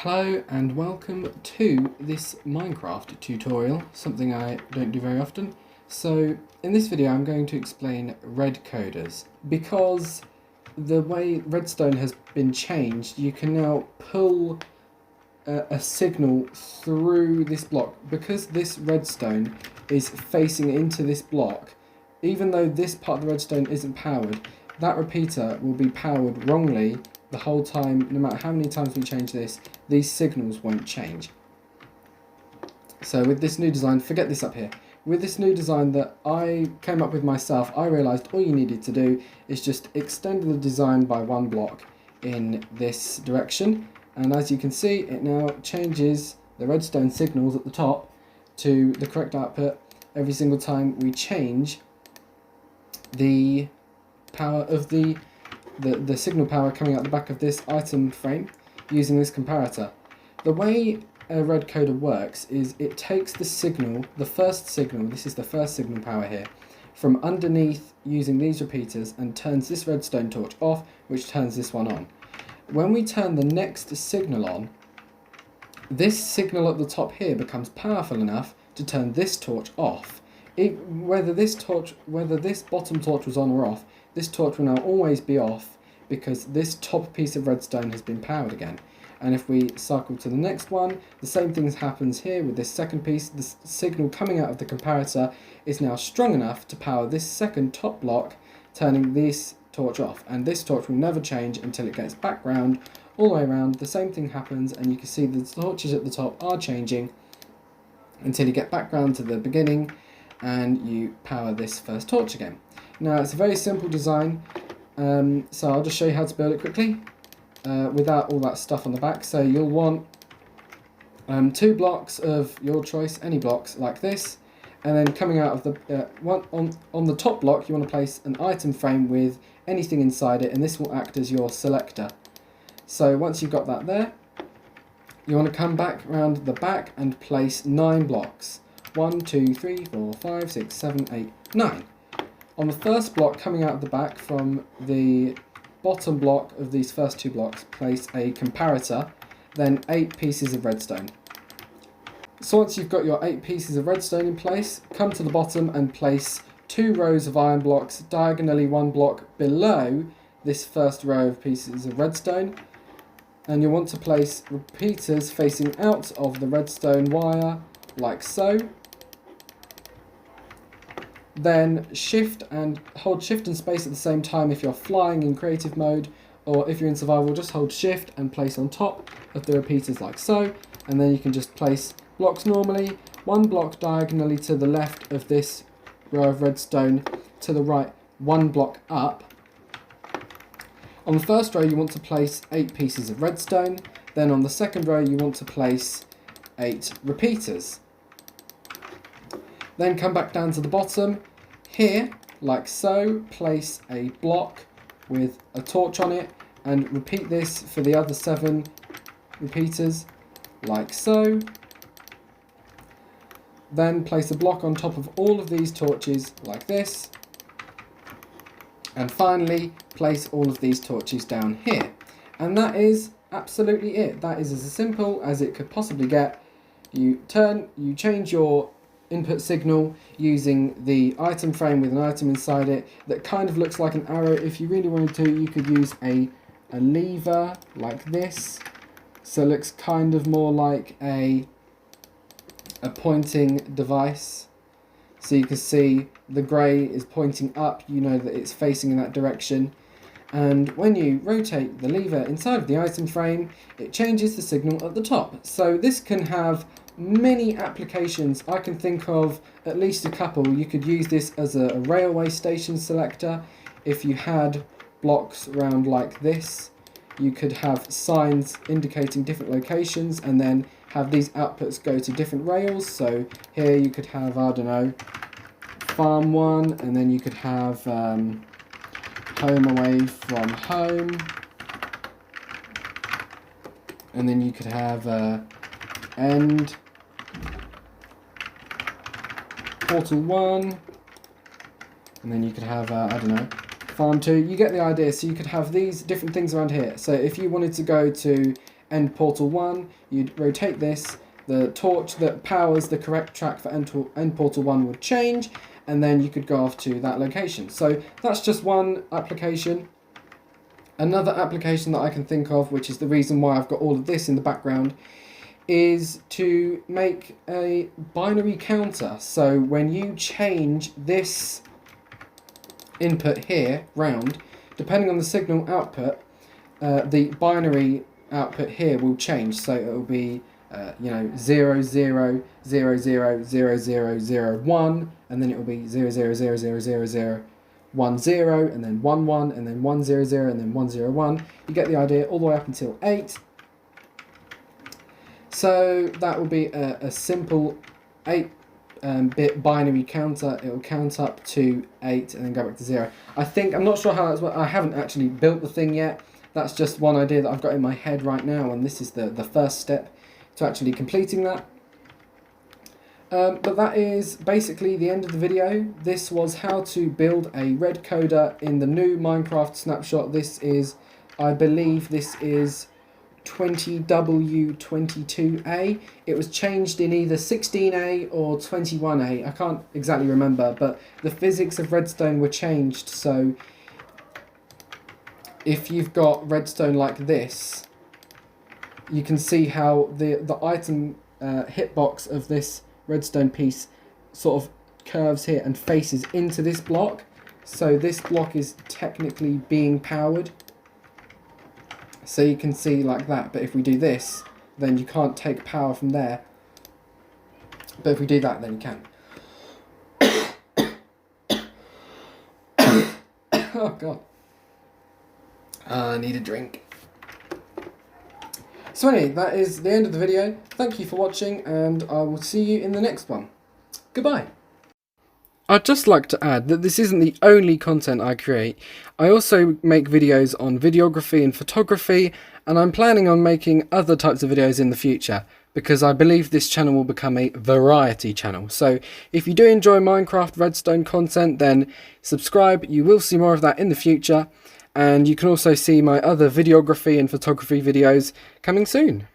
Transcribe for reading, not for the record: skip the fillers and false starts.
Hello and welcome to this Minecraft tutorial, something I don't do very often. So in this video I'm going to explain RedCoders. Because the way redstone has been changed, you can now pull a signal through this block. Because this redstone is facing into this block, even though this part of the redstone isn't powered, that repeater will be powered wrongly the whole time. No matter how many times we change this, these signals won't change. So with this new design, forget this up here. With this new design that I came up with myself, I realised all you needed to do is just extend the design by one block in this direction. And as you can see, it now changes the redstone signals at the top to the correct output every single time we change the power of the signal power coming out the back of this item frame using this comparator. The way a RedCoder works is it takes the signal, the first signal, this is the first signal power here, from underneath using these repeaters and turns this redstone torch off, which turns this one on. When we turn the next signal on, this signal at the top here becomes powerful enough to turn this torch off. Whether this bottom torch was on or off, this torch will now always be off because this top piece of redstone has been powered again. And if we cycle to the next one, the same thing happens here with this second piece. The signal coming out of the comparator is now strong enough to power this second top block, turning this torch off. And this torch will never change until it gets back round, all the way around. The same thing happens, and you can see the torches at the top are changing until you get back round to the beginning and you power this first torch again. Now it's a very simple design, so I'll just show you how to build it quickly without all that stuff on the back. So you'll want 2 blocks of your choice, any blocks like this, and then coming out of the one on the top block you want to place an item frame with anything inside it, and this will act as your selector. So once you've got that there, you want to come back around the back and place 9 blocks. 1, 2, 3, 4, 5, 6, 7, 8, 9. On the first block coming out of the back from the bottom block of these first 2 blocks, place a comparator, then 8 pieces of redstone. So once you've got your 8 pieces of redstone in place, come to the bottom and place 2 rows of iron blocks diagonally 1 block below this first row of pieces of redstone. And you want to place repeaters facing out of the redstone wire like so. Then hold shift and space at the same time if you're flying in creative mode, or if you're in survival, just hold shift and place on top of the repeaters like so, and then you can just place blocks normally, 1 block diagonally to the left of this row of redstone, to the right 1 block up. On the first row you want to place 8 pieces of redstone, then on the second row you want to place 8 repeaters. Then come back down to the bottom, here, like so, place a block with a torch on it, and repeat this for the other 7 repeaters, like so. Then place a block on top of all of these torches, like this. And finally, place all of these torches down here. And that is absolutely it. That is as simple as it could possibly get. You change your input signal using the item frame with an item inside it that kind of looks like an arrow. If you really wanted to, you could use a lever like this, so it looks kind of more like a pointing device. So you can see the grey is pointing up, you know that it's facing in that direction. And when you rotate the lever inside of the item frame, it changes the signal at the top. So this can have many applications. I can think of at least a couple. You could use this as a railway station selector. If you had blocks around like this, you could have signs indicating different locations and then have these outputs go to different rails. So here you could have, I don't know, farm 1, and then you could have home away from home, and then you could have end portal 1, and then you could have I don't know, farm 2. You get the idea. So you could have these different things around here. So if you wanted to go to end portal 1, you'd rotate this, the torch that powers the correct track for end portal 1 would change, and then you could go off to that location. So that's just one application. Another application that I can think of, which is the reason why I've got all of this in the background, is to make a binary counter. So when you change this input here round, depending on the signal output, the binary output here will change. So it will be 0, 0, 0, 0, 0, 0, 0, 0, 1, and then it will be 0, 0, 0, 0, 0, 0, 1, 0, and then 1, 1, and then 1, 0, 0, and then 1, 0, 1. You get the idea, all the way up until 8. So that will be a simple 8-bit binary counter. It will count up to 8 and then go back to 0. I'm not sure how that's worked. I haven't actually built the thing yet. That's just one idea that I've got in my head right now, and this is the first step to actually completing that. But that is basically the end of the video. This was how to build a RedCoder in the new Minecraft snapshot. This is, I believe this is 20W22A. It was changed in either 16A or 21A. I can't exactly remember, but the physics of redstone were changed. So if you've got redstone like this, you can see how the item hitbox of this redstone piece sort of curves here and faces into this block. So this block is technically being powered. So you can see like that, but if we do this, then you can't take power from there. But if we do that, then you can. Oh god. I need a drink. So anyway, that is the end of the video. Thank you for watching, and I will see you in the next one. Goodbye. I'd just like to add that this isn't the only content I create. I also make videos on videography and photography, and I'm planning on making other types of videos in the future, because I believe this channel will become a variety channel. So if you do enjoy Minecraft Redstone content, then subscribe. You will see more of that in the future. And you can also see my other videography and photography videos coming soon.